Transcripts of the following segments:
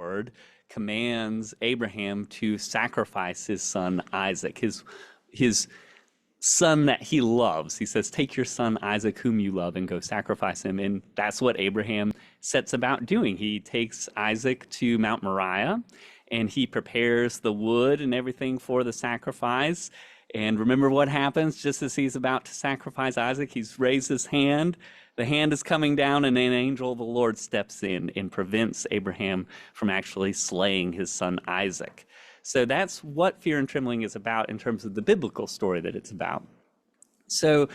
Lord commands Abraham to sacrifice his son Isaac, his son that he loves. He says, take your son Isaac, whom you love, and go sacrifice him. And that's what Abraham sets about doing. He takes Isaac to Mount Moriah, and he prepares the wood and everything for the sacrifice. And remember what happens just as he's about to sacrifice Isaac? He's raised his hand. The hand is coming down, and an angel of the Lord steps in and prevents Abraham from actually slaying his son Isaac. So that's what Fear and Trembling is about in terms of the biblical story that it's about. So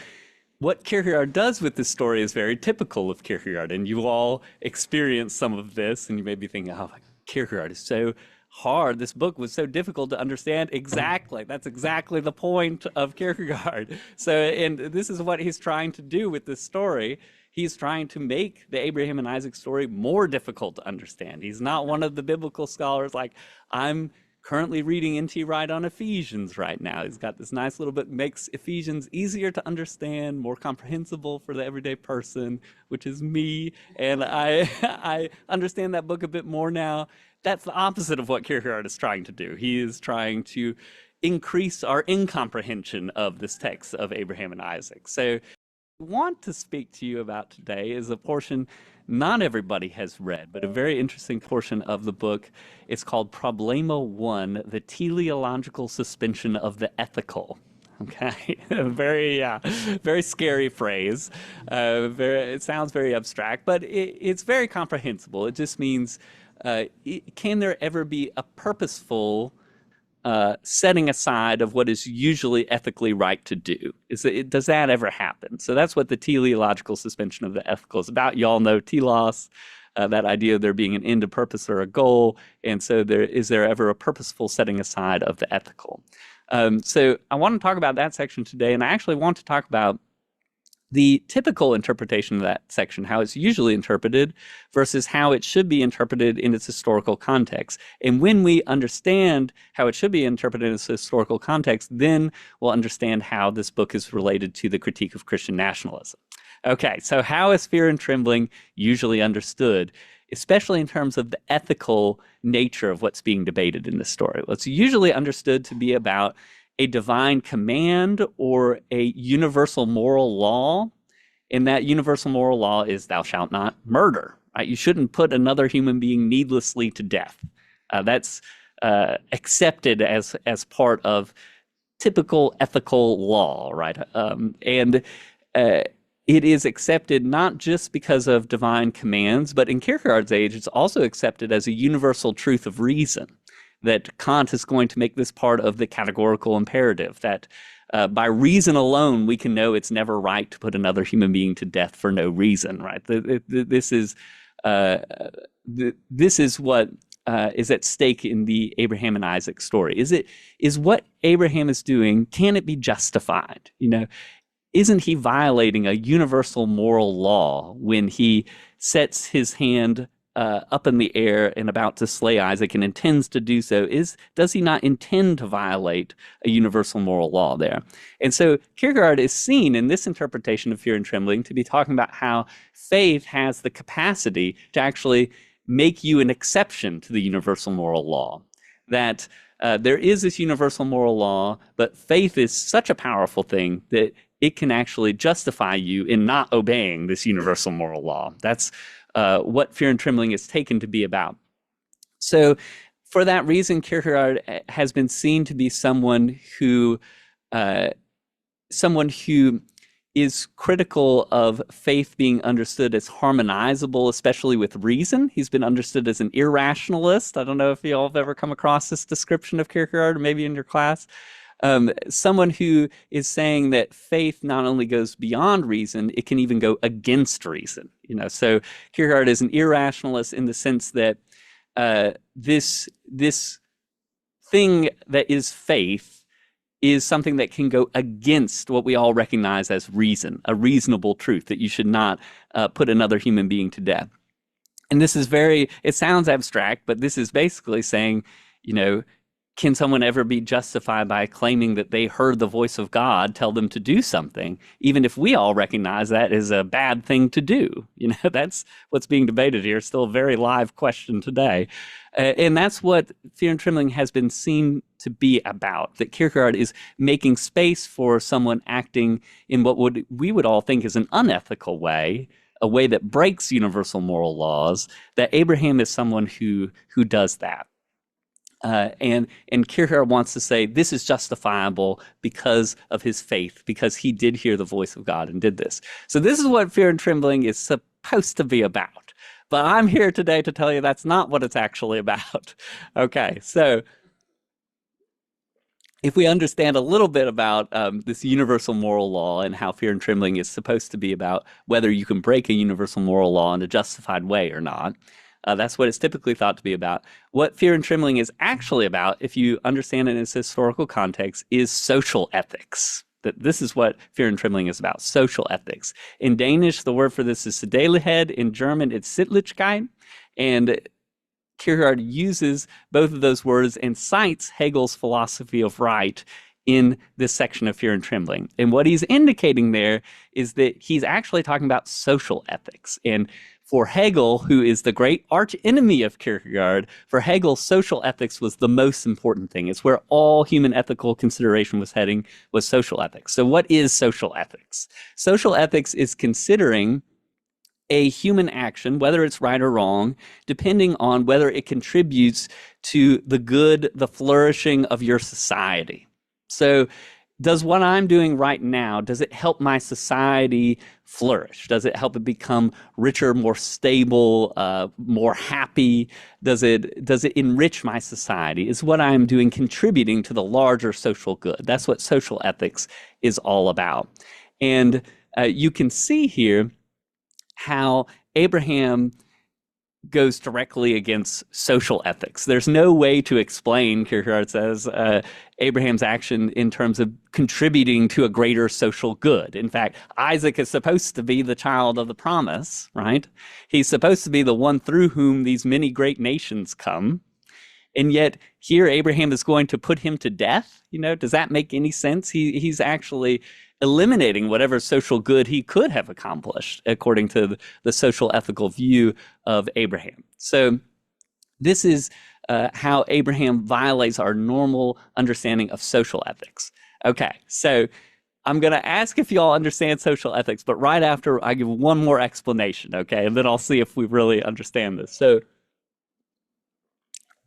what Kierkegaard does with this story is very typical of Kierkegaard, and you all experience some of this, and you may be thinking, oh, Kierkegaard is so hard. This book was so difficult to understand. Exactly. That's exactly the point of Kierkegaard. So, and this is what he's trying to do with this story. He's trying to make the Abraham and Isaac story more difficult to understand. He's not one of the biblical scholars like, I'm currently reading N.T. Wright on Ephesians right now. He's got this nice little book, makes Ephesians easier to understand, more comprehensible for the everyday person, which is me. And I understand that book a bit more now. That's the opposite of what Kierkegaard is trying to do. He is trying to increase our incomprehension of this text of Abraham and Isaac. So what I want to speak to you about today is a portion not everybody has read, but a very interesting portion of the book. It's called Problema 1, the teleological suspension of the ethical. Okay, very scary phrase. It sounds very abstract, but it's very comprehensible. It just means, can there ever be a purposeful setting aside of what is usually ethically right to do? Does that ever happen? So that's what the teleological suspension of the ethical is about. You all know telos, that idea of there being an end, a purpose, or a goal. And so is there ever a purposeful setting aside of the ethical? So I want to talk about that section today, and I actually want to talk about the typical interpretation of that section, how it's usually interpreted versus how it should be interpreted in its historical context. And when we understand how it should be interpreted in its historical context, then we'll understand how this book is related to the critique of Christian nationalism. Okay, so how is Fear and Trembling usually understood, especially in terms of the ethical nature of what's being debated in this story? Well, it's usually understood to be about a divine command or a universal moral law. And that universal moral law is thou shalt not murder. Right? You shouldn't put another human being needlessly to death. That's accepted as part of typical ethical law, right? And it is accepted not just because of divine commands, but in Kierkegaard's age, it's also accepted as a universal truth of reason, that Kant is going to make this part of the categorical imperative, that by reason alone, we can know it's never right to put another human being to death for no reason, right? This is what is at stake in the Abraham and Isaac story. Is what Abraham is doing, can it be justified? You know, isn't he violating a universal moral law when he sets his hand up in the air and about to slay Isaac and intends to do so? Does he not intend to violate a universal moral law there? And so Kierkegaard is seen in this interpretation of Fear and Trembling to be talking about how faith has the capacity to actually make you an exception to the universal moral law. That there is this universal moral law, but faith is such a powerful thing that it can actually justify you in not obeying this universal moral law. That's what Fear and Trembling is taken to be about. So for that reason, Kierkegaard has been seen to be someone who is critical of faith being understood as harmonizable, especially with reason. He's been understood as an irrationalist. I don't know if you all have ever come across this description of Kierkegaard, maybe in your class. Someone who is saying that faith not only goes beyond reason, it can even go against reason. You know, so Kierkegaard is an irrationalist in the sense that this thing that is faith is something that can go against what we all recognize as reason, a reasonable truth, that you should not put another human being to death. And this is it sounds abstract, but this is basically saying, you know, can someone ever be justified by claiming that they heard the voice of God tell them to do something, even if we all recognize that is a bad thing to do? You know, that's what's being debated here. Still a very live question today. And that's what Fear and Trembling has been seen to be about, that Kierkegaard is making space for someone acting in what we would all think is an unethical way, a way that breaks universal moral laws, that Abraham is someone who does that. And Kierkegaard wants to say this is justifiable because of his faith, because he did hear the voice of God and did this. So this is what Fear and Trembling is supposed to be about. But I'm here today to tell you that's not what it's actually about. Okay, so if we understand a little bit about this universal moral law and how Fear and Trembling is supposed to be about whether you can break a universal moral law in a justified way or not, that's what it's typically thought to be about. What Fear and Trembling is actually about, if you understand it in its historical context, is social ethics. That this is what Fear and Trembling is about, social ethics. In Danish, the word for this is Sedelighed. In German, it's Sittlichkeit. And Kierkegaard uses both of those words and cites Hegel's philosophy of right in this section of Fear and Trembling. And what he's indicating there is that he's actually talking about social ethics. And for Hegel, who is the great arch enemy of Kierkegaard, for Hegel, social ethics was the most important thing. It's where all human ethical consideration was heading, was social ethics. So what is social ethics? Social ethics is considering a human action, whether it's right or wrong, depending on whether it contributes to the good, the flourishing of your society. So does what I'm doing right now, does it help my society flourish? Does it help it become richer, more stable, more happy? Does it enrich my society? Is what I'm doing contributing to the larger social good? That's what social ethics is all about. And you can see here how Abraham goes directly against social ethics. There's no way to explain, Kierkegaard says, Abraham's action in terms of contributing to a greater social good. In fact, Isaac is supposed to be the child of the promise, right? He's supposed to be the one through whom these many great nations come. And yet here Abraham is going to put him to death. You know, does that make any sense? He's actually eliminating whatever social good he could have accomplished according to the social ethical view of Abraham. So this is how Abraham violates our normal understanding of social ethics. Okay, so I'm going to ask if you all understand social ethics, but right after I give one more explanation, okay, and then I'll see if we really understand this. So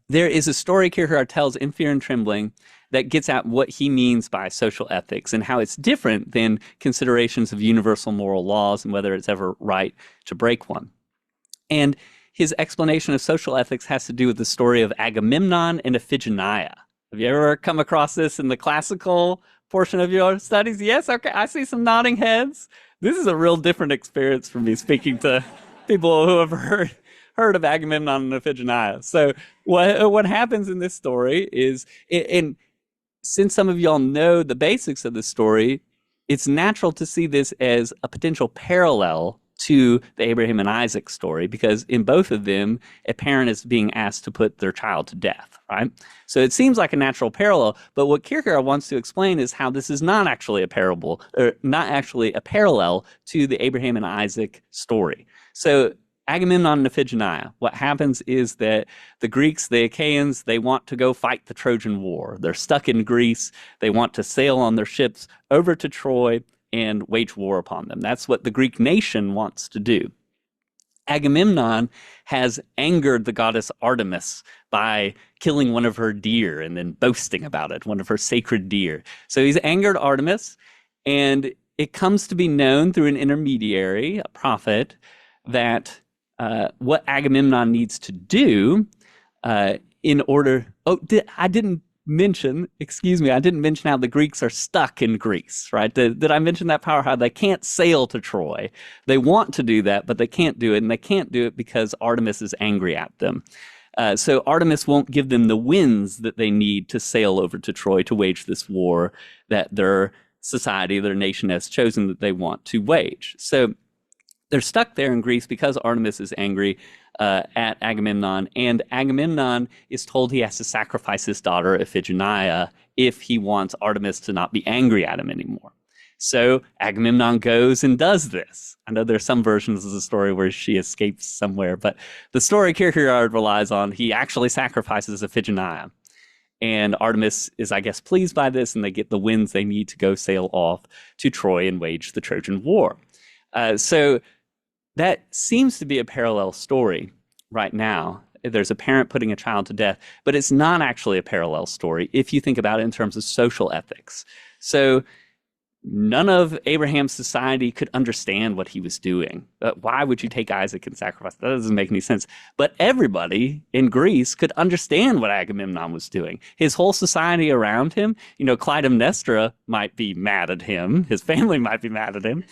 there is a story Kierkegaard tells in Fear and Trembling that gets at what he means by social ethics and how it's different than considerations of universal moral laws and whether it's ever right to break one. And his explanation of social ethics has to do with the story of Agamemnon and Iphigenia. Have you ever come across this in the classical portion of your studies? Yes? Okay, I see some nodding heads. This is a real different experience for me speaking to people who have heard of Agamemnon and Iphigenia. So what happens in this story is, and since some of y'all know the basics of the story, it's natural to see this as a potential parallel to the Abraham and Isaac story, because in both of them, a parent is being asked to put their child to death, right? So it seems like a natural parallel, but what Kierkegaard wants to explain is how this is not actually a parable, or not actually a parallel to the Abraham and Isaac story. So Agamemnon and Iphigenia, what happens is that the Greeks, the Achaeans, they want to go fight the Trojan War. They're stuck in Greece. They want to sail on their ships over to Troy and wage war upon them. That's what the Greek nation wants to do. Agamemnon has angered the goddess Artemis by killing one of her deer and then boasting about it, one of her sacred deer. So he's angered Artemis, and it comes to be known through an intermediary, a prophet, that what Agamemnon needs to do in order... I didn't mention how the Greeks are stuck in Greece, right? Did I mention that power, how they can't sail to Troy? They want to do that, but they can't do it, and they can't do it because Artemis is angry at them. So Artemis won't give them the winds that they need to sail over to Troy to wage this war that their society, their nation has chosen that they want to wage. So they're stuck there in Greece because Artemis is angry. at Agamemnon, and Agamemnon is told he has to sacrifice his daughter Iphigenia if he wants Artemis to not be angry at him anymore. So Agamemnon goes and does this. I know there's some versions of the story where she escapes somewhere, but the story Kierkegaard relies on, he actually sacrifices Iphigenia. And Artemis is, I guess, pleased by this, and they get the winds they need to go sail off to Troy and wage the Trojan War. So that seems to be a parallel story right now. There's a parent putting a child to death, but it's not actually a parallel story if you think about it in terms of social ethics. So none of Abraham's society could understand what he was doing. Why would you take Isaac and sacrifice? That doesn't make any sense. But everybody in Greece could understand what Agamemnon was doing. His whole society around him, Clytemnestra might be mad at him. His family might be mad at him.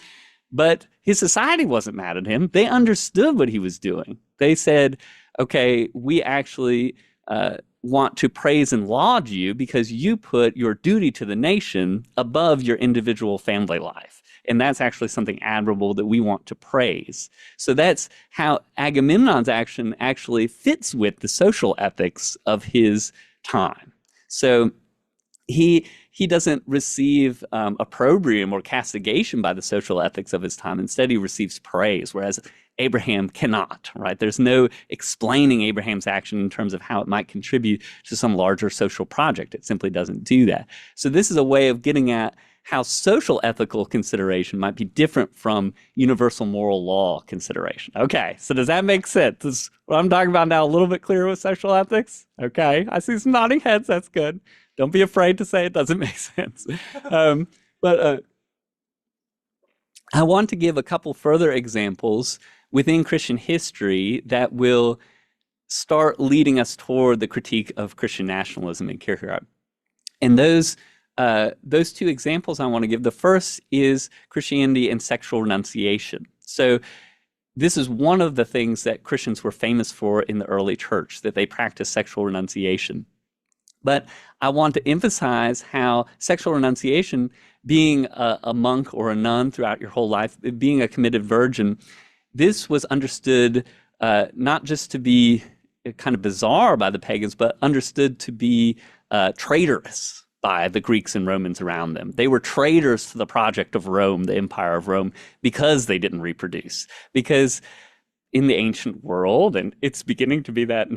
But his society wasn't mad at him. They understood what he was doing. They said, okay, we actually want to praise and laud you because you put your duty to the nation above your individual family life. And that's actually something admirable that we want to praise. So that's how Agamemnon's action actually fits with the social ethics of his time. So he doesn't receive opprobrium or castigation by the social ethics of his time. Instead, he receives praise, whereas Abraham cannot, right? There's no explaining Abraham's action in terms of how it might contribute to some larger social project. It simply doesn't do that. So this is a way of getting at how social ethical consideration might be different from universal moral law consideration. Okay, so does that make sense? Is what I'm talking about now a little bit clearer with social ethics? Okay, I see some nodding heads. That's good. Don't be afraid to say it doesn't make sense. But I want to give a couple further examples within Christian history that will start leading us toward the critique of Christian nationalism in Kierkegaard. And those two examples I want to give, the first is Christianity and sexual renunciation. So this is one of the things that Christians were famous for in the early church, that they practiced sexual renunciation. But I want to emphasize how sexual renunciation, being a monk or a nun throughout your whole life, being a committed virgin, this was understood not just to be kind of bizarre by the pagans, but understood to be traitorous by the Greeks and Romans around them. They were traitors to the project of Rome, the Empire of Rome, because they didn't reproduce. Because in the ancient world, and it's beginning to be that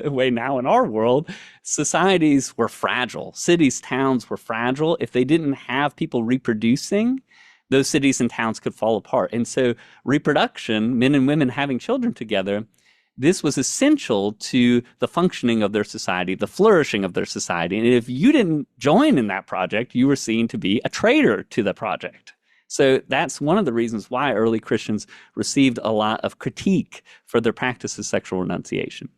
way now in our world, societies were fragile. Cities, towns were fragile. If they didn't have people reproducing, those cities and towns could fall apart. And so reproduction, men and women having children together, this was essential to the functioning of their society, the flourishing of their society. And if you didn't join in that project, you were seen to be a traitor to the project. So that's one of the reasons why early Christians received a lot of critique for their practice of sexual renunciation.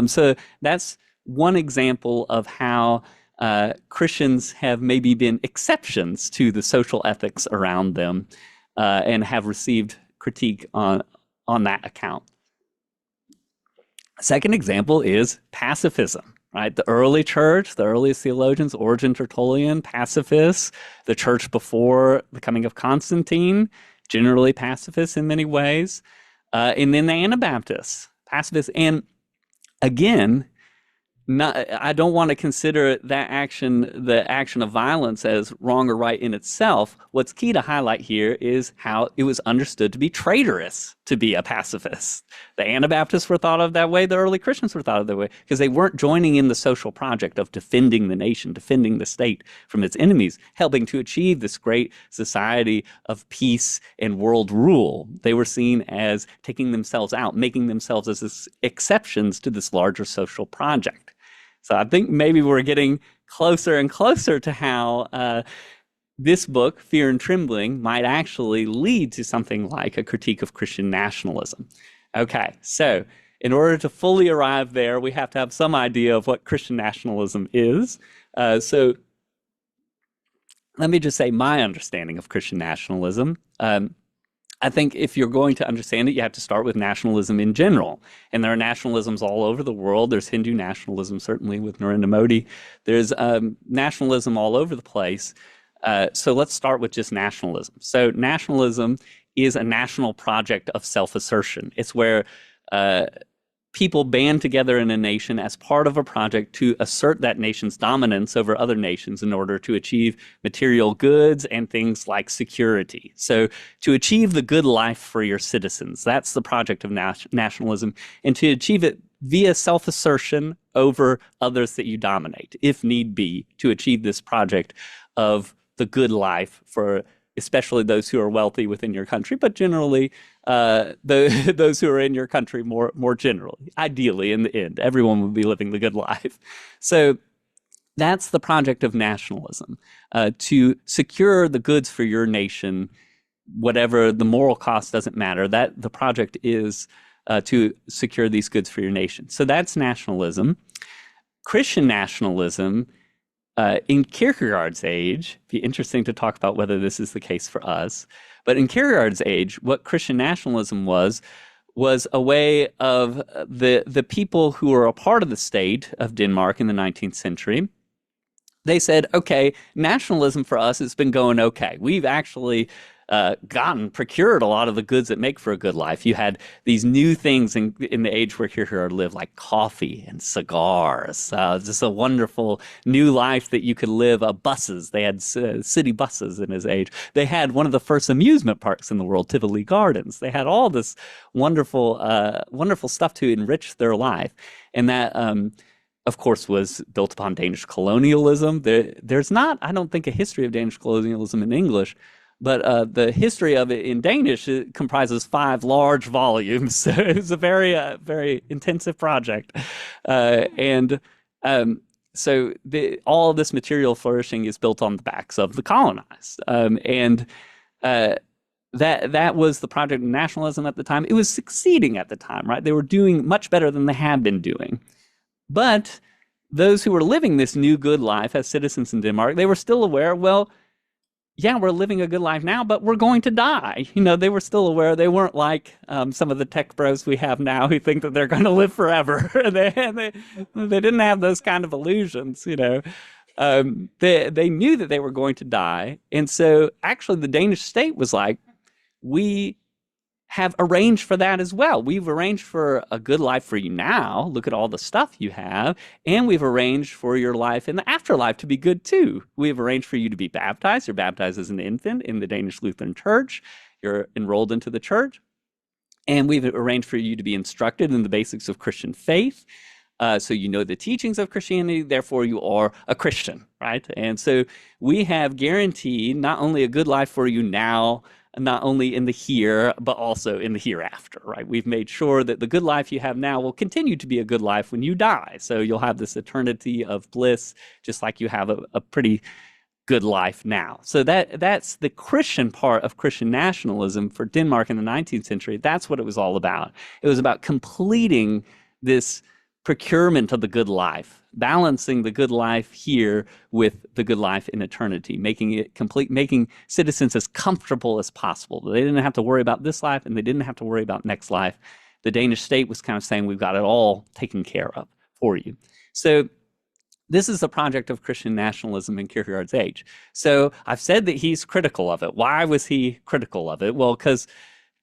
So that's one example of how Christians have maybe been exceptions to the social ethics around them and have received critique on that account. Second example is pacifism. Right, the early church, the earliest theologians, Origen, Tertullian, pacifists, the church before the coming of Constantine, generally pacifists in many ways, and then the Anabaptists, pacifists. And again, I don't want to consider that action, the action of violence, as wrong or right in itself. What's key to highlight here is how it was understood to be traitorous to be a pacifist. The Anabaptists were thought of that way. The early Christians were thought of that way because they weren't joining in the social project of defending the nation, defending the state from its enemies, helping to achieve this great society of peace and world rule. They were seen as taking themselves out, making themselves as exceptions to this larger social project. So I think maybe we're getting closer and closer to how this book, Fear and Trembling, might actually lead to something like a critique of Christian nationalism. Okay, so in order to fully arrive there, we have to have some idea of what Christian nationalism is. So let me just say my understanding of Christian nationalism. I think if you're going to understand it, you have to start with nationalism in general. And there are nationalisms all over the world. There's Hindu nationalism, certainly with Narendra Modi. There's nationalism all over the place. So let's start with just nationalism. So nationalism is a national project of self-assertion. It's where people band together in a nation as part of a project to assert that nation's dominance over other nations in order to achieve material goods and things like security. So to achieve the good life for your citizens, that's the project of nationalism, and to achieve it via self-assertion over others that you dominate, if need be, to achieve this project of the good life for especially those who are wealthy within your country, but generally those who are in your country more generally. Ideally, in the end, everyone would be living the good life. So that's the project of nationalism, to secure the goods for your nation, whatever the moral cost doesn't matter. That the project is to secure these goods for your nation. So that's nationalism. Christian nationalism, in Kierkegaard's age, it'd be interesting to talk about whether this is the case for us, but in Kierkegaard's age, what Christian nationalism was a way of the people who were a part of the state of Denmark in the 19th century. They said, okay, nationalism for us has been going okay. We've actually procured a lot of the goods that make for a good life. You had these new things in the age where Kierkegaard lived, like coffee and cigars. Just a wonderful new life that you could live. Buses, they had city buses in his age. They had one of the first amusement parks in the world, Tivoli Gardens. They had all this wonderful stuff to enrich their life. And that, of course, was built upon Danish colonialism. There's not, I don't think, a history of Danish colonialism in English, but the history of it in Danish, it comprises 5 large volumes. So it's a very intensive project. So all of this material flourishing is built on the backs of the colonized. That was the project of nationalism at the time. It was succeeding at the time, right? They were doing much better than they had been doing. But those who were living this new good life as citizens in Denmark, they were still aware, well, yeah, we're living a good life now, but we're going to die. They were still aware. They weren't like some of the tech bros we have now who think that they're going to live forever. they didn't have those kind of illusions. They knew that they were going to die. And so actually the Danish state was like, we have arranged for that as well. We've arranged for a good life for you now. Look at all the stuff you have. And we've arranged for your life in the afterlife to be good too. We've arranged for you to be baptized. You're baptized as an infant in the Danish Lutheran Church. You're enrolled into the church. And we've arranged for you to be instructed in the basics of Christian faith. So you know the teachings of Christianity, therefore you are a Christian, right? And so we have guaranteed not only a good life for you now, not only in the here, but also in the hereafter, right? We've made sure that the good life you have now will continue to be a good life when you die. So you'll have this eternity of bliss, just like you have a pretty good life now. So that's the Christian part of Christian nationalism for Denmark in the 19th century. That's what it was all about. It was about completing this procurement of the good life, balancing the good life here with the good life in eternity, making it complete, making citizens as comfortable as possible. They didn't have to worry about this life and they didn't have to worry about next life. The Danish state was kind of saying, we've got it all taken care of for you. So this is the project of Christian nationalism in Kierkegaard's age. So I've said that he's critical of it. Why was he critical of it? Well, because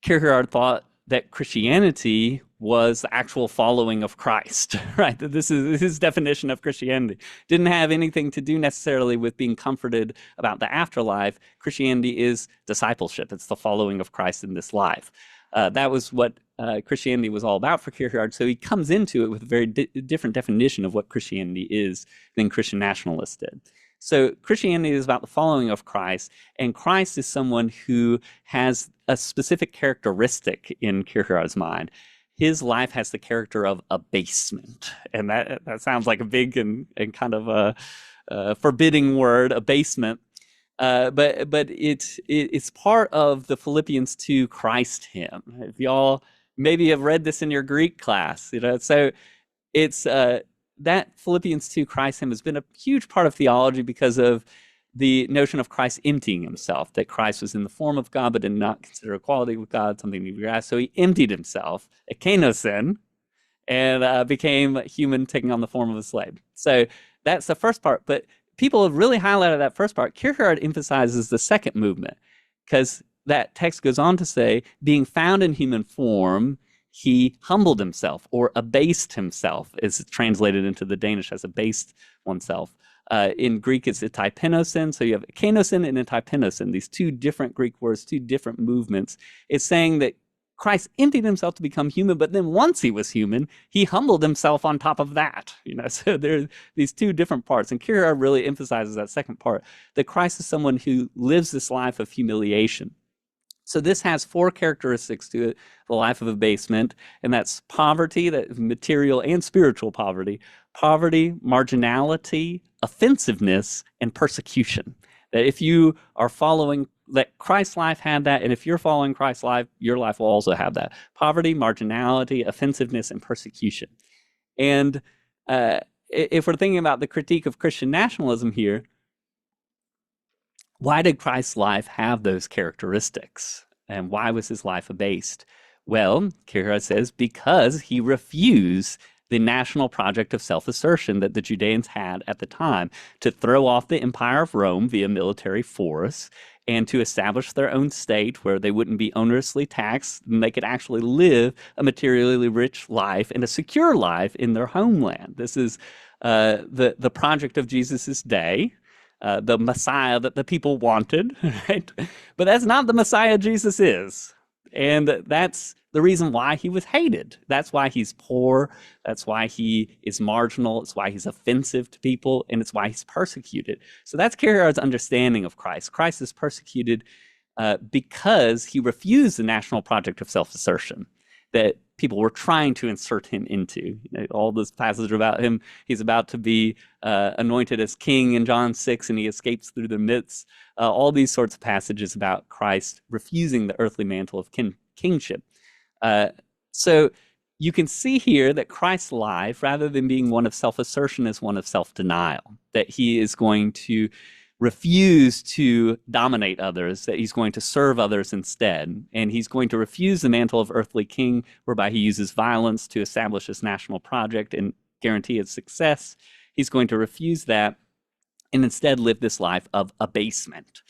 Kierkegaard thought that Christianity was the actual following of Christ, right? That this is his definition of Christianity. Didn't have anything to do necessarily with being comforted about the afterlife. Christianity is discipleship. It's the following of Christ in this life. That was what Christianity was all about for Kierkegaard. So he comes into it with a very different definition of what Christianity is than Christian nationalists did. So Christianity is about the following of Christ, and Christ is someone who has a specific characteristic in Kierkegaard's mind. His life has the character of abasement, and that sounds like a big and kind of a forbidding word, abasement. But it's part of the Philippians 2 Christ hymn. If y'all maybe have read this in your Greek class, so it's that Philippians 2 Christ hymn has been a huge part of theology because of the notion of Christ emptying himself, that Christ was in the form of God, but did not consider equality with God something to be grasped. So he emptied himself, ekenosin, and became human, taking on the form of a slave. So that's the first part. But people have really highlighted that first part. Kierkegaard emphasizes the second movement, because that text goes on to say, being found in human form, he humbled himself or abased himself, is translated into the Danish as abased oneself. In Greek, it's etipenosin. So you have kenosin and etipenosin, these two different Greek words, two different movements. It's saying that Christ emptied himself to become human, but then once he was human, he humbled himself on top of that. So there are these two different parts. And Kierkegaard really emphasizes that second part, that Christ is someone who lives this life of humiliation. So this has four characteristics to it, the life of abasement, and that's poverty, that material and spiritual poverty, marginality, offensiveness, and persecution. That if you are following, that Christ's life had that, and if you're following Christ's life, your life will also have that. Poverty, marginality, offensiveness, and persecution. And if we're thinking about the critique of Christian nationalism here, why did Christ's life have those characteristics? And why was his life abased? Well, Kierkegaard says, because he refused the national project of self-assertion that the Judeans had at the time to throw off the empire of Rome via military force and to establish their own state where they wouldn't be onerously taxed and they could actually live a materially rich life and a secure life in their homeland. This is the project of Jesus's day. The Messiah that the people wanted, right? But that's not the Messiah Jesus is. And that's the reason why he was hated. That's why he's poor. That's why he is marginal. It's why he's offensive to people. And it's why he's persecuted. So that's Kierkegaard's understanding of Christ. Christ is persecuted because he refused the national project of self-assertion that people were trying to insert him into. All this passage about him, he's about to be anointed as king in John 6, and he escapes through the midst. All these sorts of passages about Christ refusing the earthly mantle of kingship. So you can see here that Christ's life, rather than being one of self-assertion, is one of self-denial, that he is going to refuse to dominate others, that he's going to serve others instead. And he's going to refuse the mantle of earthly king, whereby he uses violence to establish his national project and guarantee its success. He's going to refuse that and instead live this life of abasement.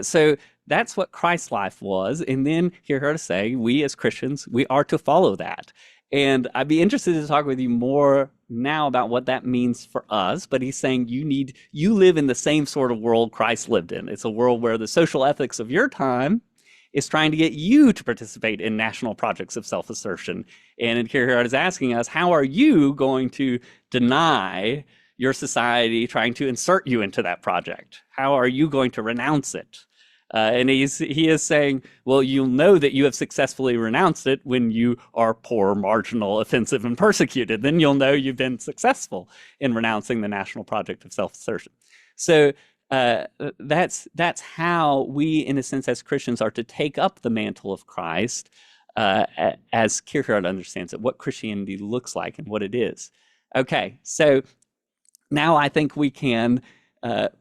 So that's what Christ's life was. And then Kierkegaard is saying, we as Christians, we are to follow that. And I'd be interested to talk with you more now about what that means for us. But he's saying you live in the same sort of world Christ lived in. It's a world where the social ethics of your time is trying to get you to participate in national projects of self-assertion. And Kierkegaard is asking us, how are you going to deny your society trying to insert you into that project? How are you going to renounce it? And he is saying, well, you'll know that you have successfully renounced it when you are poor, marginal, offensive, and persecuted. Then you'll know you've been successful in renouncing the national project of self-assertion. So that's how we, in a sense, as Christians, are to take up the mantle of Christ as Kierkegaard understands it, what Christianity looks like and what it is. Okay, so now I think we can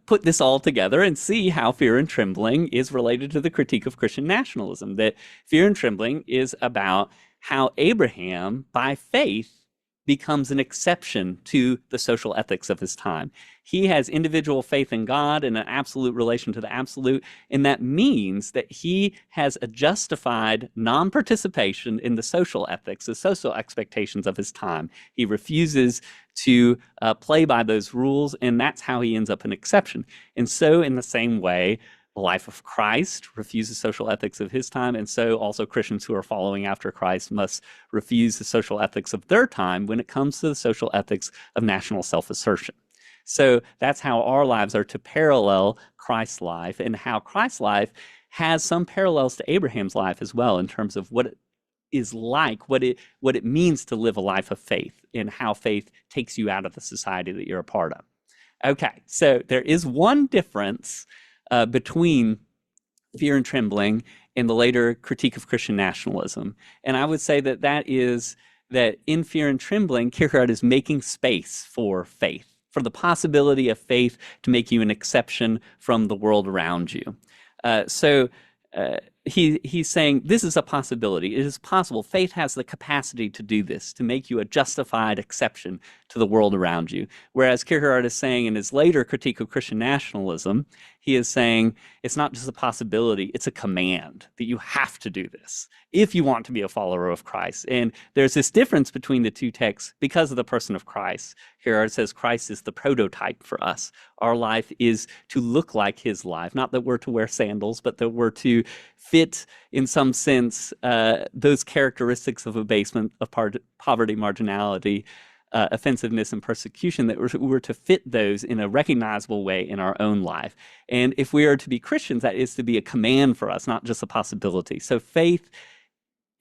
put this all together and see how Fear and Trembling is related to the critique of Christian nationalism. That Fear and Trembling is about how Abraham, by faith, becomes an exception to the social ethics of his time. He has individual faith in God and an absolute relation to the absolute, and that means that he has a justified non-participation in the social ethics, the social expectations of his time. He refuses to play by those rules, and that's how he ends up an exception. And so in the same way, the life of Christ refuses social ethics of his time, and so also Christians who are following after Christ must refuse the social ethics of their time when it comes to the social ethics of national self-assertion. So that's how our lives are to parallel Christ's life, and how Christ's life has some parallels to Abraham's life as well in terms of what it is like, what it means to live a life of faith, and how faith takes you out of the society that you're a part of. Okay, so there is one difference between Fear and Trembling and the later critique of Christian nationalism. And I would say that that is that in Fear and Trembling, Kierkegaard is making space for faith, for the possibility of faith to make you an exception from the world around you. He's saying this is a possibility. It is possible. Faith has the capacity to do this, to make you a justified exception to the world around you. Whereas Kierkegaard is saying in his later critique of Christian nationalism, he is saying it's not just a possibility, it's a command that you have to do this if you want to be a follower of Christ. And there's this difference between the two texts because of the person of Christ. Here it says Christ is the prototype for us. Our life is to look like his life, not that we're to wear sandals, but that we're to fit, in some sense, those characteristics of abasement, of poverty, marginality, offensiveness, and persecution, that we're to fit those in a recognizable way in our own life. And if we are to be Christians, that is to be a command for us, not just a possibility. So faith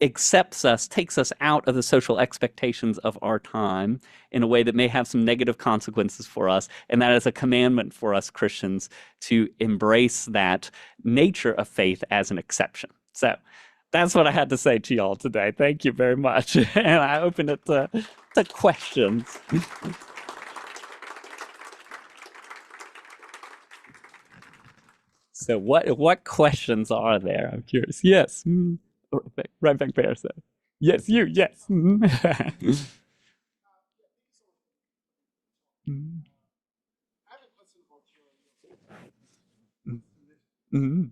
accepts us, takes us out of the social expectations of our time in a way that may have some negative consequences for us. And that is a commandment for us Christians to embrace that nature of faith as an exception. So that's what I had to say to y'all today. Thank you very much. And I open it to questions. So what questions are there? I'm curious. Yes. Right back there, sir. Yes, you, yes. Mhm. Mhm.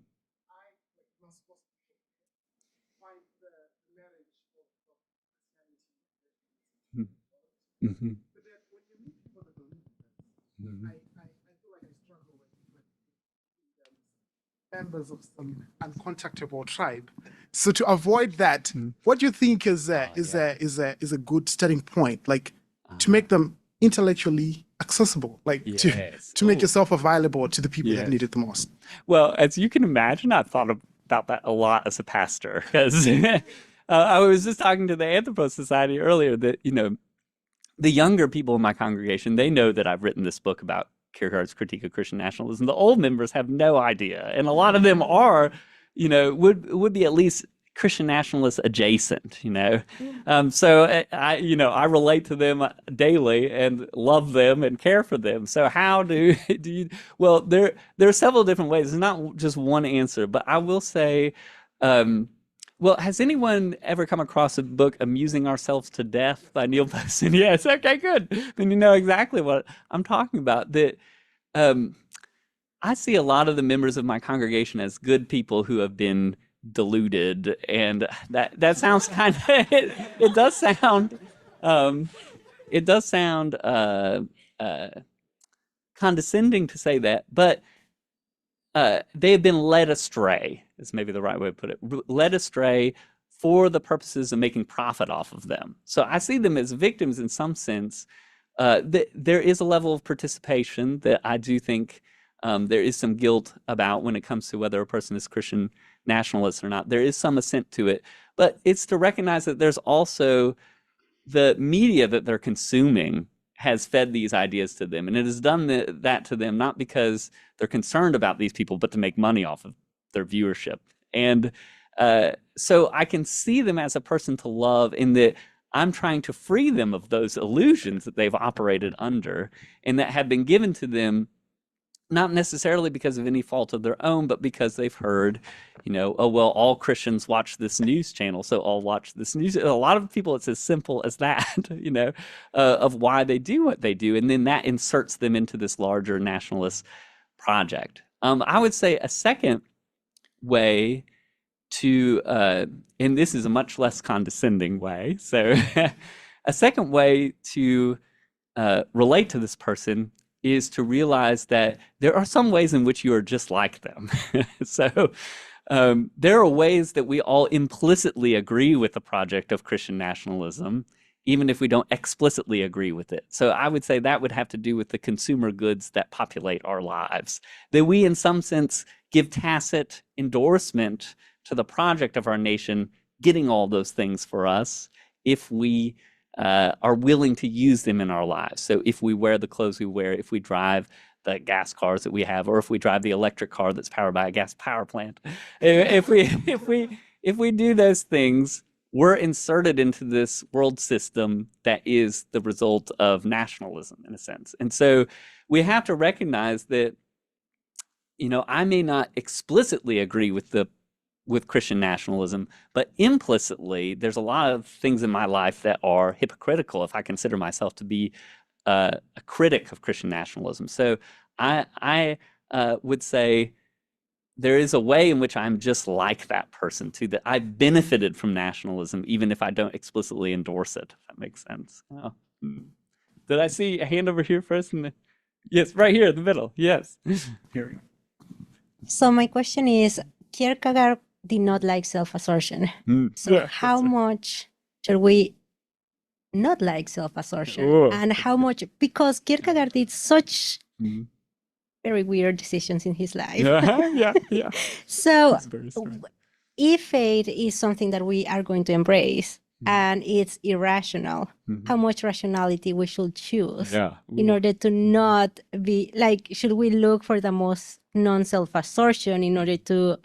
Mhm. Members of some uncontactable tribe. So to avoid that, Mhm. what do you think is a good starting point, like to make them intellectually accessible, like Yes. to make Oh, yourself available to the people that yes. need it the most? Well, as you can imagine, I've thought about that a lot as a pastor because I was just talking to the Anthropos Society earlier that, the younger people in my congregation, they know that I've written this book about Kierkegaard's critique of Christian nationalism. The old members have no idea, and a lot of them are, would be at least Christian nationalists adjacent. So I relate to them daily and love them and care for them. So how do you? Well, there are several different ways. There's not just one answer, but I will say. Well, has anyone ever come across a book, Amusing Ourselves to Death by Neil Poston? Yes, okay, good. Then you know exactly what I'm talking about. That um, I see a lot of the members of my congregation as good people who have been deluded, and that sounds kind of it does sound um, it does sound uh, condescending to say that, but they have been led astray, is maybe the right way to put it, led astray for the purposes of making profit off of them. So I see them as victims in some sense. There is a level of participation that I do think there is some guilt about when it comes to whether a person is Christian nationalist or not. There is some assent to it, but it's to recognize that there's also the media that they're consuming has fed these ideas to them, and it has done that to them not because they're concerned about these people, but to make money off of their viewership. And so I can see them as a person to love in that I'm trying to free them of those illusions that they've operated under and that have been given to them not necessarily because of any fault of their own, but because they've heard, oh, well, all Christians watch this news channel, so I'll watch this news. A lot of people, it's as simple as that, of why they do what they do. And then that inserts them into this larger nationalist project. I would say a second way to, and this is a much less condescending way, so a second way to relate to this person is to realize that there are some ways in which you are just like them. So there are ways that we all implicitly agree with the project of Christian nationalism, even if we don't explicitly agree with it. So I would say that would have to do with the consumer goods that populate our lives, that we in some sense give tacit endorsement to the project of our nation getting all those things for us if we are willing to use them in our lives. So if we wear the clothes we wear, if we drive the gas cars that we have, or if we drive the electric car that's powered by a gas power plant, if we do those things, we're inserted into this world system that is the result of nationalism in a sense. And so we have to recognize that, I may not explicitly agree with Christian nationalism, but implicitly, there's a lot of things in my life that are hypocritical if I consider myself to be a critic of Christian nationalism. So I would say there is a way in which I'm just like that person too, that I benefited from nationalism, even if I don't explicitly endorse it, if that makes sense. Oh. Did I see a hand over here first? Yes, right here in the middle. Yes. Here we go. So my question is, Kierkegaard did not like self-assertion. So Yeah, how much should we not like self-assertion? And how much, because Kierkegaard did such very weird decisions in his life. Yeah. So It's very strange. if faith is something that we are going to embrace and it's irrational, how much rationality we should choose in order to not be like, should we look for the most non-self-assertion in order to,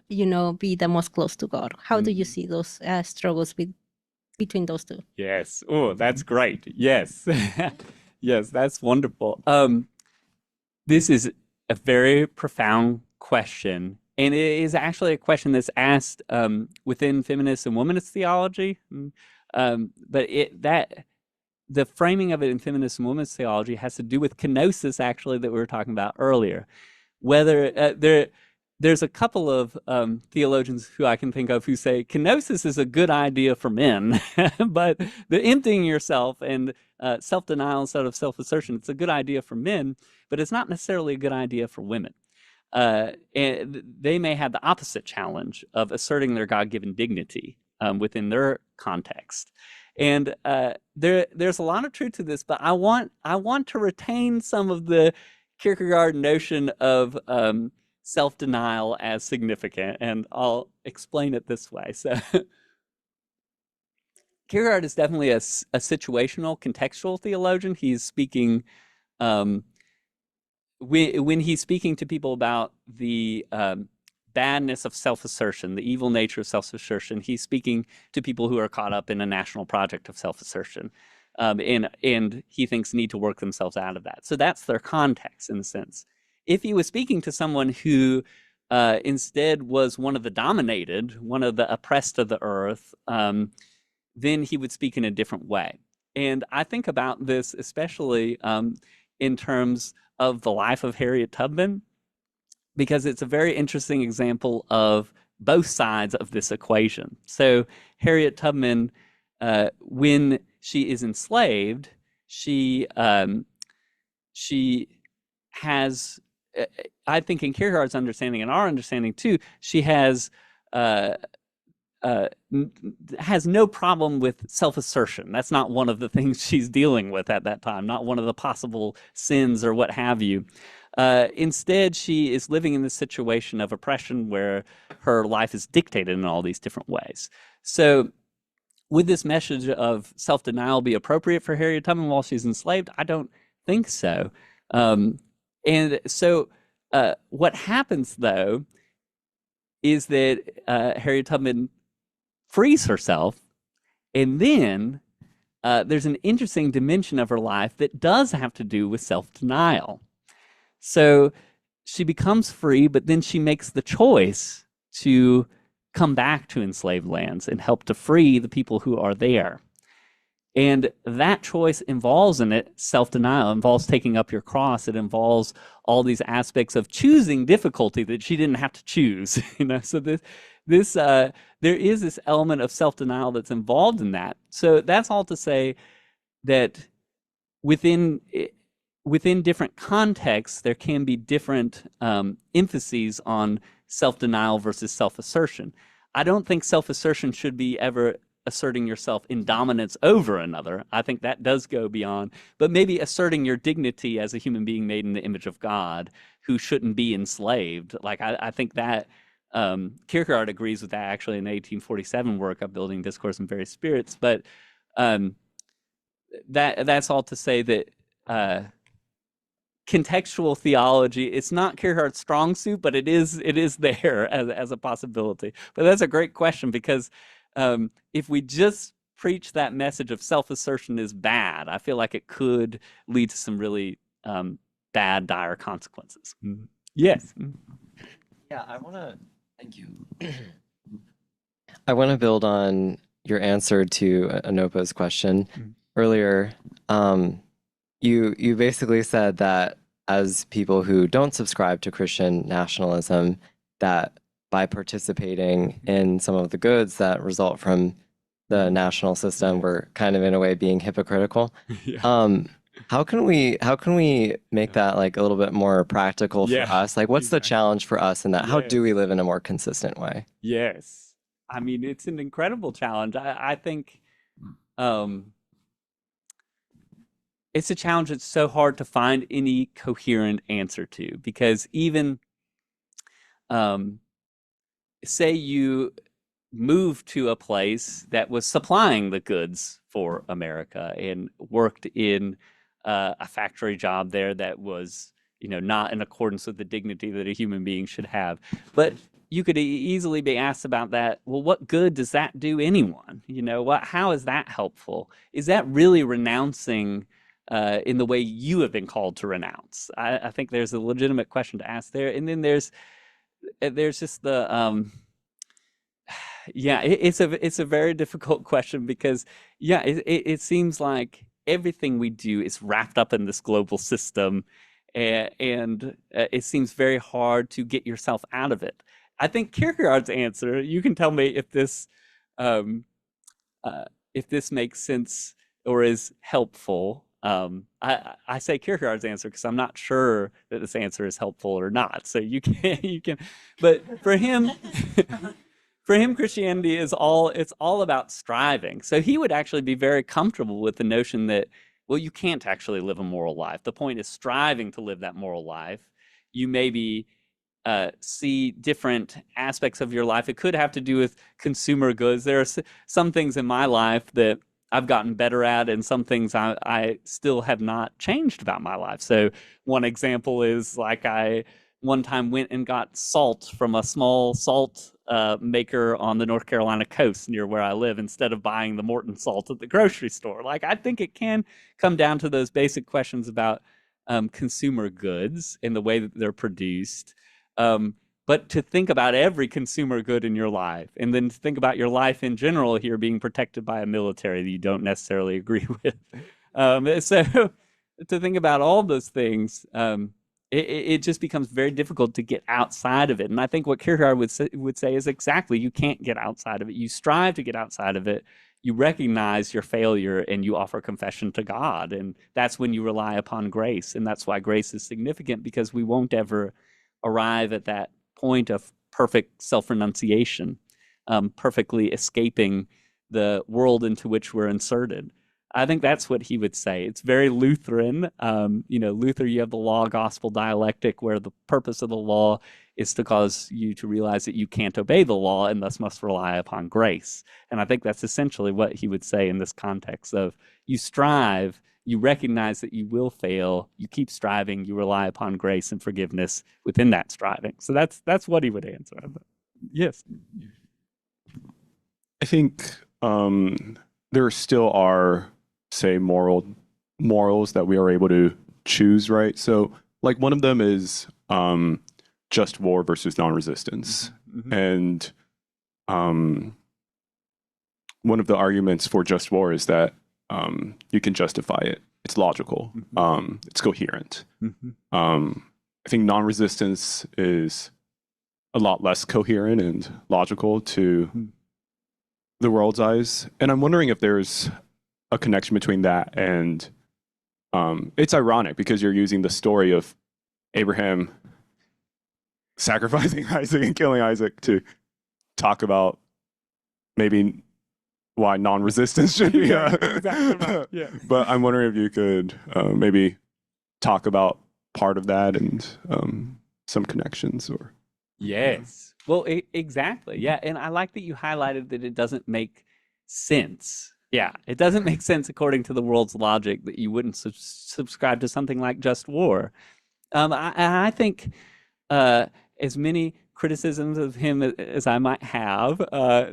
be the most close to God? How do you see those struggles between those two? Yes. Oh, that's great. Yes. Yes, that's wonderful. This is a very profound question. And it is actually a question that's asked within feminist and womanist theology. But the framing of it in feminist and womanist theology has to do with kenosis, actually, that we were talking about earlier. Whether there's a couple of theologians who I can think of who say kenosis is a good idea for men, but the emptying yourself and self-denial instead of self-assertion, it's a good idea for men, but it's not necessarily a good idea for women. And they may have the opposite challenge of asserting their God-given dignity within their context. And there's a lot of truth to this, but I want to retain some of the Kierkegaard notion of self-denial as significant, and I'll explain it this way. So Kierkegaard is definitely a situational, contextual theologian. He's speaking when he's speaking to people about the badness of self-assertion, the evil nature of self-assertion, he's speaking to people who are caught up in a national project of self-assertion, and he thinks need to work themselves out of that. So that's their context in a sense. If he was speaking to someone who instead was one of the dominated, one of the oppressed of the earth, then he would speak in a different way. And I think about this especially in terms of the life of Harriet Tubman, because it's a very interesting example of both sides of this equation. So Harriet Tubman, when she is enslaved, she has, I think in Kierkegaard's understanding and our understanding too, she has no problem with self-assertion. That's not one of the things she's dealing with at that time, not one of the possible sins or what have you. Instead, she is living in this situation of oppression where her life is dictated in all these different ways. So would this message of self-denial be appropriate for Harriet Tubman while she's enslaved? I don't think so. And so what happens, though, is that Harriet Tubman frees herself, and then there's an interesting dimension of her life that does have to do with self-denial. So she becomes free, but then she makes the choice to come back to enslaved lands and help to free the people who are there. And that choice involves in it self-denial, involves taking up your cross. It involves all these aspects of choosing difficulty that she didn't have to choose. So there is this element of self-denial that's involved in that. So that's all to say that within different contexts, there can be different emphases on self-denial versus self-assertion. I don't think self-assertion should be ever asserting yourself in dominance over another. I think that does go beyond, but maybe asserting your dignity as a human being made in the image of God who shouldn't be enslaved. Like I think that Kierkegaard agrees with that actually in the 1847 work of Building Discourse in Various Spirits. But that's all to say that contextual theology, it's not Kierkegaard's strong suit, but it is there as a possibility. But that's a great question, because if we just preach that message of self-assertion is bad, I feel like it could lead to some really bad, dire consequences. Yes. Yeah, thank you. I want to build on your answer to Anopa's question earlier. You basically said that as people who don't subscribe to Christian nationalism, that by participating in some of the goods that result from the national system, we're kind of in a way being hypocritical. Yeah. How can we make that like a little bit more practical for Yeah, us? Like, what's the exactly. challenge for us in that? How do we Yes. live in a more consistent way? Yes. I mean, it's an incredible challenge. I think um, it's a challenge that's so hard to find any coherent answer to because even um, say you moved to a place that was supplying the goods for America and worked in a factory job there that was, not in accordance with the dignity that a human being should have. But you could easily be asked about that. Well, what good does that do anyone? How is that helpful? Is that really renouncing in the way you have been called to renounce? I think there's a legitimate question to ask there. And then there's just the yeah, it's a very difficult question because yeah, it seems like everything we do is wrapped up in this global system, and it seems very hard to get yourself out of it. I think Kierkegaard's answer. You can tell me um, if this makes sense or is helpful. I say Kierkegaard's answer because I'm not sure that this answer is helpful or not. So you can, but for him. For him, Christianity it's all about striving. So he would actually be very comfortable with the notion that, well, you can't actually live a moral life. The point is striving to live that moral life. You maybe see different aspects of your life. It could have to do with consumer goods. There are some things in my life that I've gotten better at, and some things I still have not changed about my life. So one example is like I one time went and got salt from a small salt maker on the North Carolina coast near where I live instead of buying the Morton salt at the grocery store. Like, I think it can come down to those basic questions about consumer goods and the way that they're produced. But to think about every consumer good in your life and then to think about your life in general here being protected by a military that you don't necessarily agree with. So to think about all those things, it just becomes very difficult to get outside of it. And I think what Kierkegaard would say is exactly, you can't get outside of it. You strive to get outside of it. You recognize your failure and you offer confession to God. And that's when you rely upon grace. And that's why grace is significant, because we won't ever arrive at that point of perfect self-renunciation, perfectly escaping the world into which we're inserted. I think that's what he would say. It's very Lutheran. Luther, you have the law gospel dialectic where the purpose of the law is to cause you to realize that you can't obey the law and thus must rely upon grace. And I think that's essentially what he would say in this context of you strive, you recognize that you will fail, you keep striving, you rely upon grace and forgiveness within that striving. So that's what he would answer. Yes. I think there still are, say, morals that we are able to choose, right? So like one of them is just war versus non-resistance. Mm-hmm. And one of the arguments for just war is that you can justify it. It's logical. Mm-hmm. It's coherent. Mm-hmm. I think non-resistance is a lot less coherent and logical to the world's eyes. And I'm wondering if there's a connection between that and it's ironic because you're using the story of Abraham sacrificing Isaac and killing Isaac to talk about maybe why non-resistance should be. Exactly right. Yeah. But I'm wondering if you could maybe talk about part of that and some connections or. Yes. Well, exactly. Yeah. And I like that you highlighted that it doesn't make sense. Yeah. It doesn't make sense according to the world's logic that you wouldn't subscribe to something like just war. I think as many criticisms of him as I might have,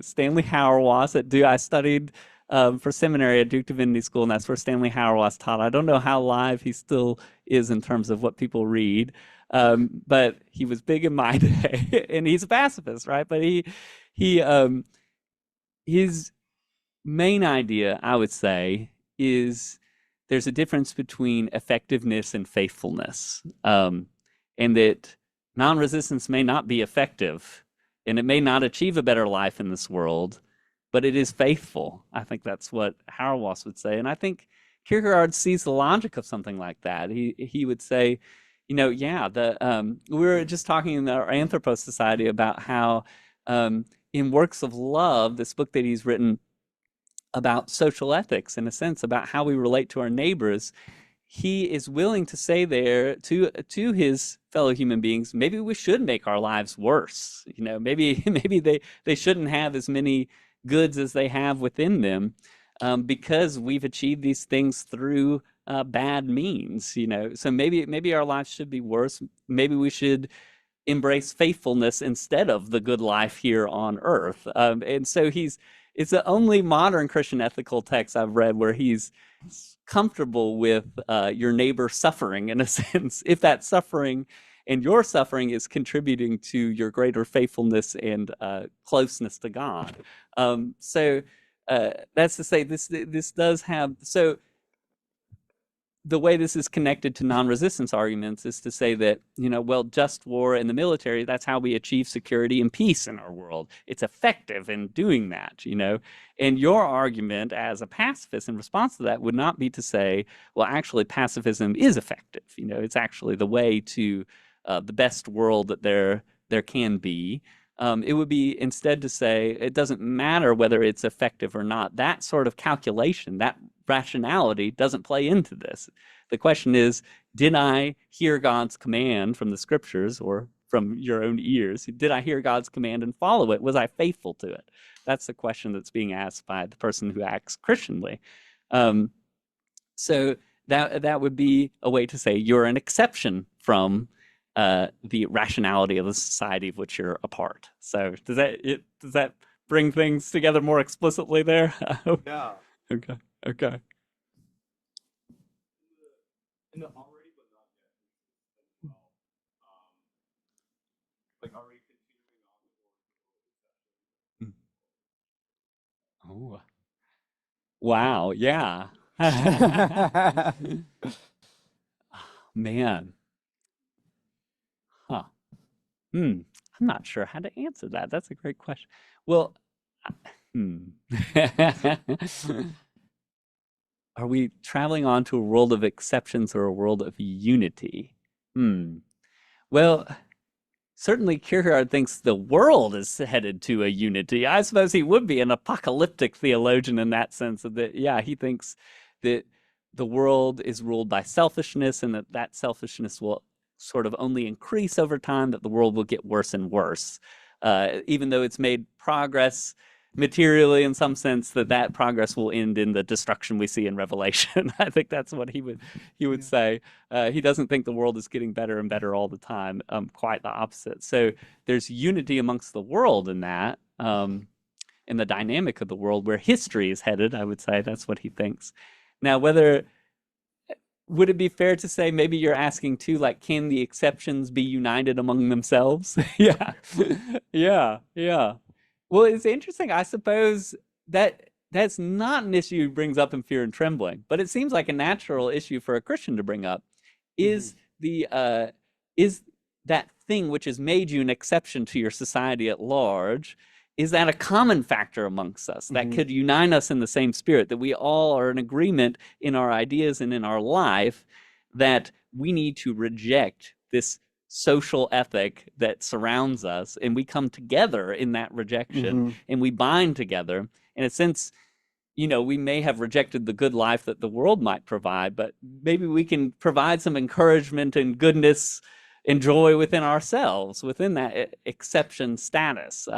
Stanley Hauerwas I studied for seminary at Duke Divinity School, and that's where Stanley Hauerwas taught. I don't know how live he still is in terms of what people read. But he was big in my day, and he's a pacifist, right? But his main idea, I would say, is there's a difference between effectiveness and faithfulness, and that non-resistance may not be effective, and it may not achieve a better life in this world, but it is faithful. I think that's what Hauerwas would say, and I think Kierkegaard sees the logic of something like that. He would say, you know, yeah, we were just talking in our Anthropos Society about how in Works of Love, this book that he's written about social ethics, in a sense, about how we relate to our neighbors, he is willing to say there to his fellow human beings, maybe we should make our lives worse. You know, maybe they shouldn't have as many goods as they have within them, because we've achieved these things through bad means. You know, so maybe our lives should be worse. Maybe we should embrace faithfulness instead of the good life here on earth. And so it's the only modern Christian ethical text I've read where he's comfortable with your neighbor suffering, in a sense, if that suffering and your suffering is contributing to your greater faithfulness and closeness to God. So that's to say, this does have, so the way this is connected to non-resistance arguments is to say that, you know, well, just war in the military, that's how we achieve security and peace in our world. It's effective in doing that, you know. And your argument as a pacifist in response to that would not be to say, well, actually pacifism is effective. You know, it's actually the way to the best world that there can be. It would be instead to say it doesn't matter whether it's effective or not. That sort of calculation, that rationality doesn't play into this. The question is, did I hear God's command from the scriptures or from your own ears? Did I hear God's command and follow it? Was I faithful to it? That's the question that's being asked by the person who acts Christianly. So that would be a way to say you're an exception from the rationality of the society of which you're a part. So does that bring things together more explicitly there? Yeah. Okay. In the already but not yet, like already continuing on the Oh, wow, yeah. Man. Huh. I'm not sure how to answer that. That's a great question. Well, are we traveling on to a world of exceptions or a world of unity? Well, certainly Kierkegaard thinks the world is headed to a unity. I suppose he would be an apocalyptic theologian in that sense, that, yeah, he thinks that the world is ruled by selfishness and that selfishness will sort of only increase over time, that the world will get worse and worse. Even though it's made progress materially in some sense, that progress will end in the destruction we see in Revelation. I think that's what he would say. He doesn't think the world is getting better and better all the time. Quite the opposite. So there's unity amongst the world in that, in the dynamic of the world where history is headed. I would say that's what he thinks. Now, would it be fair to say maybe you're asking too, like, can the exceptions be united among themselves? Yeah. Well, it's interesting. I suppose that's not an issue he brings up in Fear and Trembling, but it seems like a natural issue for a Christian to bring up. Is is that thing which has made you an exception to your society at large, is that a common factor amongst us that could unite us in the same spirit, that we all are in agreement in our ideas and in our life, that we need to reject this social ethic that surrounds us, and we come together in that rejection, and we bind together. In a sense, you know, we may have rejected the good life that the world might provide, but maybe we can provide some encouragement and goodness and joy within ourselves, within that exception status.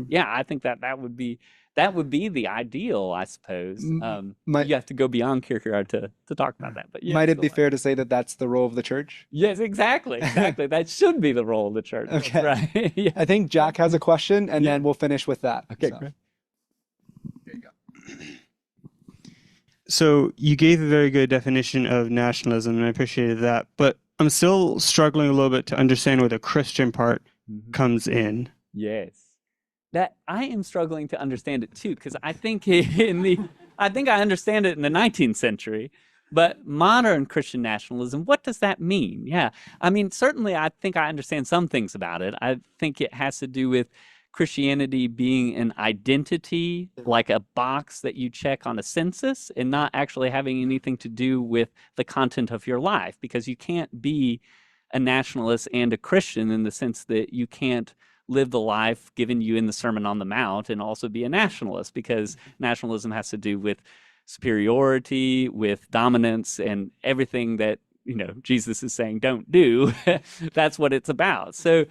Yeah, I think that would be the ideal, I suppose. You have to go beyond Kierkegaard to talk about that. But yeah, might it be fair to say that that's the role of the church? Yes, exactly. That should be the role of the church. Okay. Right. Yeah. I think Jack has a question, and then we'll finish with that. Okay, So. great. There you go. So you gave a very good definition of nationalism, and I appreciated that. But I'm still struggling a little bit to understand where the Christian part comes in. Yes. That I am struggling to understand it too, because I think I understand it in the 19th century, But modern Christian nationalism, what does that mean? Yeah. I mean, certainly I think I understand some things about it. I think it has to do with Christianity being an identity, like a box that you check on a census, and not actually having anything to do with the content of your life, because you can't be a nationalist and a Christian in the sense that you can't live the life given you in the Sermon on the Mount and also be a nationalist, because nationalism has to do with superiority, with dominance, and everything that, you know, Jesus is saying don't do. That's what it's about. So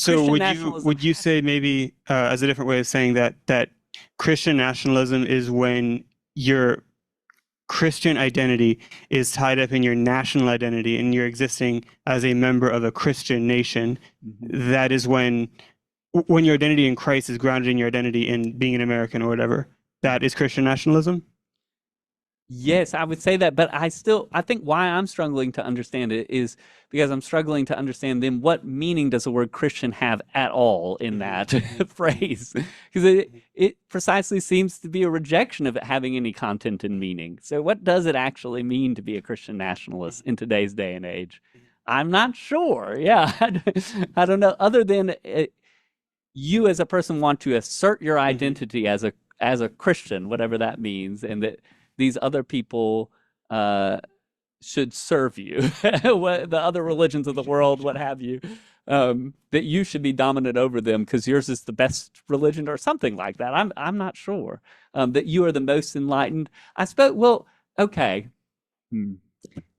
would you say maybe as a different way of saying that Christian nationalism is when your Christian identity is tied up in your national identity and you're existing as a member of a Christian nation? That is when your identity in Christ is grounded in your identity in being an American or whatever. That is Christian nationalism? Yes, I would say that, but I think why I'm struggling to understand it is because I'm struggling to understand then what meaning does the word Christian have at all in that phrase? Because it precisely seems to be a rejection of it having any content and meaning. So what does it actually mean to be a Christian nationalist in today's day and age? I'm not sure. Yeah, I don't know. Other than you as a person want to assert your identity as a Christian, whatever that means, and that these other people should serve you, the other religions of the world, what have you, that you should be dominant over them because yours is the best religion or something like that. I'm not sure that you are the most enlightened. I suppose. Well, okay.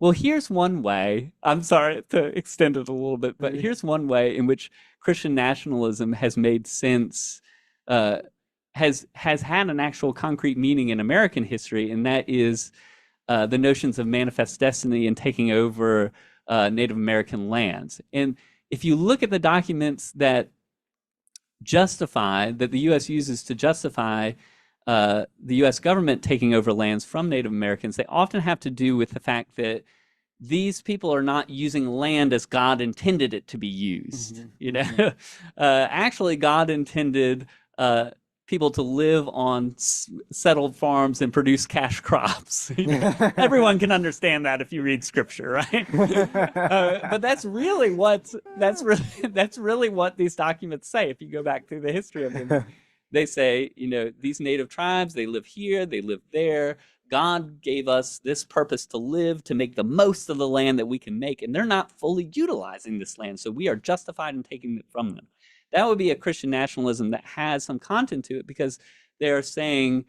Well, here's one way. I'm sorry to extend it a little bit, but here's one way in which Christian nationalism has made sense. Has had an actual concrete meaning in American history, and that is the notions of manifest destiny and taking over Native American lands. And if you look at the documents that the U.S. uses to justify the U.S. government taking over lands from Native Americans, they often have to do with the fact that these people are not using land as God intended it to be used. You know, actually, God intended people to live on settled farms and produce cash crops. Everyone can understand that if you read scripture, right? But that's really what these documents say. If you go back through the history of them, they say, you know, these native tribes, they live here, they live there. God gave us this purpose to live, to make the most of the land that we can make, and they're not fully utilizing this land, so we are justified in taking it from them. That would be a Christian nationalism that has some content to it, because they're saying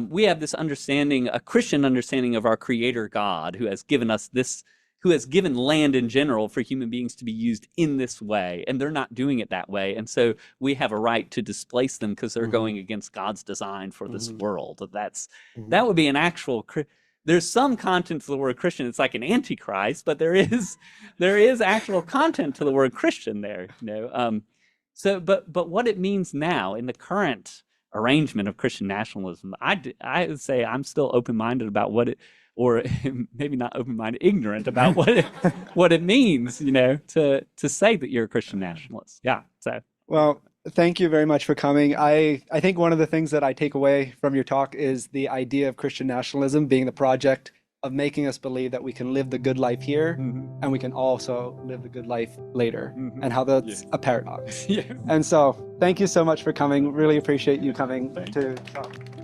we have this understanding, a Christian understanding of our Creator God, who has given us this, who has given land in general for human beings to be used in this way, and they're not doing it that way, and so we have a right to displace them because they're going against God's design for this world. That would be an actual. There's some content to the word Christian. It's like an antichrist, but there is actual content to the word Christian there. You know. So, but what it means now in the current arrangement of Christian nationalism, I would say I'm still open-minded about what it, or maybe not open-minded, ignorant about what it means, you know, to say that you're a Christian nationalist. Yeah. So. Well, thank you very much for coming. I think one of the things that I take away from your talk is the idea of Christian nationalism being the project of making us believe that we can live the good life here and we can also live the good life later, and how that's a paradox. And so thank you so much for coming. Really appreciate you coming to talk.